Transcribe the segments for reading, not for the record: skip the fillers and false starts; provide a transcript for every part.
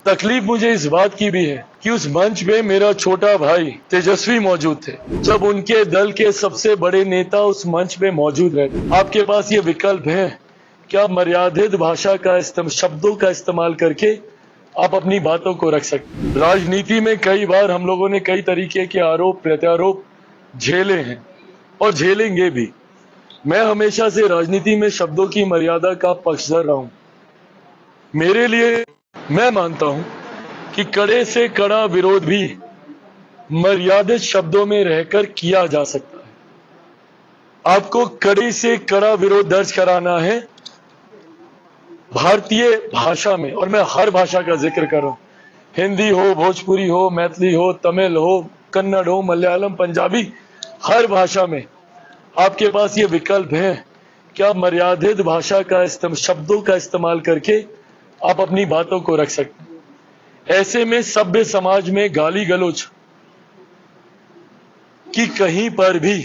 तकलीफ मुझे इस बात की भी है कि उस मंच में मेरा छोटा भाई तेजस्वी मौजूद थे, जब उनके दल के सबसे बड़े नेता उस मंच में मौजूद रहे। आपके पास ये विकल्प है कि आप मर्यादित भाषा का शब्दों का इस्तेमाल करके आप अपनी बातों को रख सकते। राजनीति में कई बार हम लोगों ने कई तरीके के आरोप प्रत्यारोप झेले हैं और झेलेंगे भी। मैं हमेशा से राजनीति में शब्दों की मर्यादा का पक्षधर रहा हूं। मेरे लिए मैं मानता हूं कि कड़े से कड़ा विरोध भी मर्यादित शब्दों में रहकर किया जा सकता है। आपको कड़े से कड़ा विरोध दर्ज कराना है भारतीय भाषा में, और मैं हर भाषा का जिक्र कर रहा हूं, हिंदी हो, भोजपुरी हो, मैथिली हो, तमिल हो, कन्नड़ हो, मलयालम, पंजाबी, हर भाषा में आपके पास ये विकल्प है कि आप मर्यादित भाषा का शब्दों का इस्तेमाल करके आप अपनी बातों को रख सकते हैं। ऐसे में सभ्य समाज में गाली गलौज की कहीं पर भी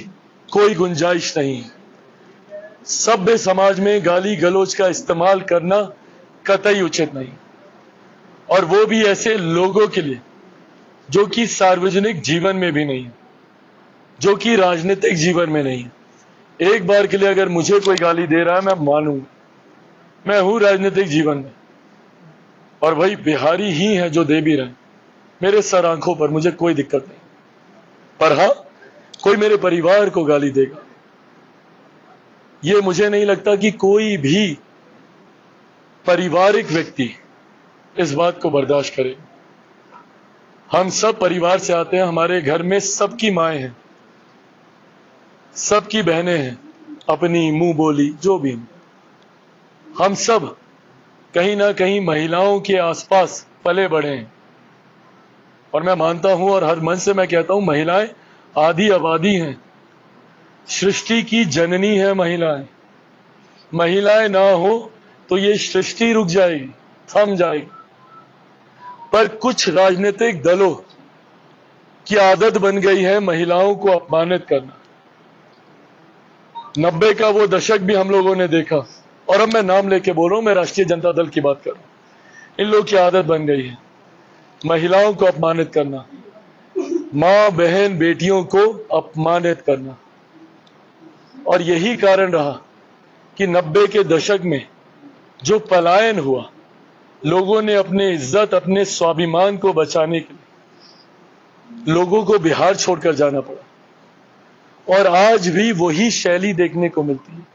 कोई गुंजाइश नहीं है। सभ्य समाज में गाली गलौज का इस्तेमाल करना कतई उचित नहीं, और वो भी ऐसे लोगों के लिए जो कि सार्वजनिक जीवन में भी नहीं है, जो कि राजनीतिक जीवन में नहीं है। एक बार के लिए अगर मुझे कोई गाली दे रहा है, मैं मानूंगा, मैं हूं राजनीतिक जीवन में, और वही बिहारी ही है जो दे भी रहे, मेरे सर आंखों पर, मुझे कोई दिक्कत नहीं। पर हां, कोई मेरे परिवार को गाली देगा, ये मुझे नहीं लगता कि कोई भी पारिवारिक व्यक्ति इस बात को बर्दाश्त करे। हम सब परिवार से आते हैं, हमारे घर में सबकी माएं हैं, सबकी बहनें हैं, अपनी मुंह बोली जो भी। हम सब कहीं ना कहीं महिलाओं के आसपास पले बढ़े हैं, और मैं मानता हूं और हर मन से मैं कहता हूं, महिलाएं आधी आबादी हैं, सृष्टि की जननी है महिलाएं। महिलाएं ना हो तो ये सृष्टि रुक जाएगी, थम जाएगी। पर कुछ राजनीतिक दलों की आदत बन गई है महिलाओं को अपमानित करना। 90 का वो दशक भी हम लोगों ने देखा, और अब मैं नाम लेके बोल रहा हूं, मैं राष्ट्रीय जनता दल की बात कर रहा हूं। इन लोगों की आदत बन गई है महिलाओं को अपमानित करना, मां बहन बेटियों को अपमानित करना। और यही कारण रहा कि 90 के दशक में जो पलायन हुआ, लोगों ने अपने इज्जत, अपने स्वाभिमान को बचाने के लिए लोगों को बिहार छोड़कर जाना पड़ा, और आज भी वही शैली देखने को मिलती है।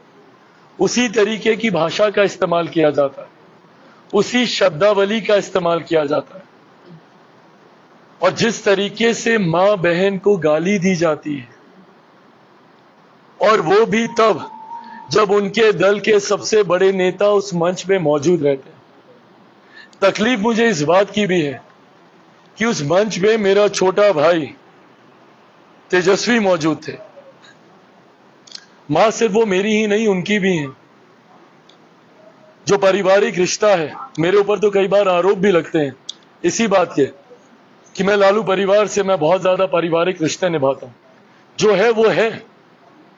उसी तरीके की भाषा का इस्तेमाल किया जाता है, उसी शब्दावली का इस्तेमाल किया जाता है, और जिस तरीके से मां बहन को गाली दी जाती है, और वो भी तब जब उनके दल के सबसे बड़े नेता उस मंच में मौजूद रहते हैं। तकलीफ मुझे इस बात की भी है कि उस मंच में मेरा छोटा भाई तेजस्वी मौजूद थे। मां सिर्फ वो मेरी ही नहीं, उनकी भी है। जो पारिवारिक रिश्ता है, मेरे ऊपर तो कई बार आरोप भी लगते हैं इसी बात के कि मैं लालू परिवार से मैं बहुत ज्यादा पारिवारिक रिश्ते निभाता हूं। जो है वो है,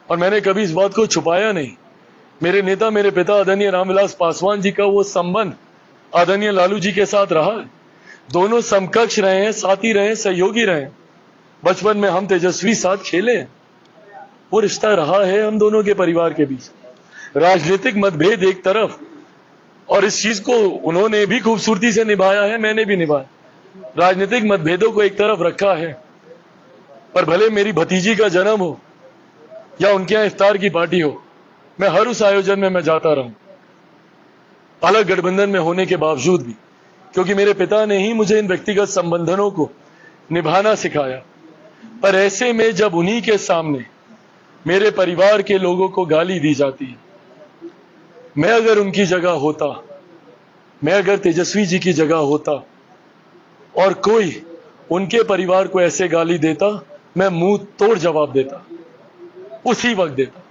और मैंने कभी इस बात को छुपाया नहीं। मेरे नेता, मेरे पिता आदरणीय रामविलास पासवान जी का वो संबंध आदरणीय लालू जी के साथ रहा है। दोनों समकक्ष रहे हैं, साथी रहे हैं, सहयोगी रहे हैं। बचपन में हम तेजस्वी साथ खेले हैं, वो रिश्ता रहा है हम दोनों के परिवार के बीच। राजनीतिक मतभेद एक तरफ, और इस चीज को उन्होंने भी खूबसूरती से निभाया है, मैंने भी निभाया। राजनीतिक मतभेदों को एक तरफ रखा है, पर भले मेरी भतीजी का जन्म हो या उनके यहाँ इफ्तार की पार्टी हो, मैं हर उस आयोजन में मैं जाता रहूं, अलग गठबंधन में होने के बावजूद भी, क्योंकि मेरे पिता ने ही मुझे इन व्यक्तिगत संबंधों को निभाना सिखाया। पर ऐसे में जब उन्हीं के सामने मेरे परिवार के लोगों को गाली दी जाती है, मैं अगर उनकी जगह होता, मैं अगर तेजस्वी जी की जगह होता और कोई उनके परिवार को ऐसे गाली देता, मैं मुंह तोड़ जवाब देता, उसी वक्त देता।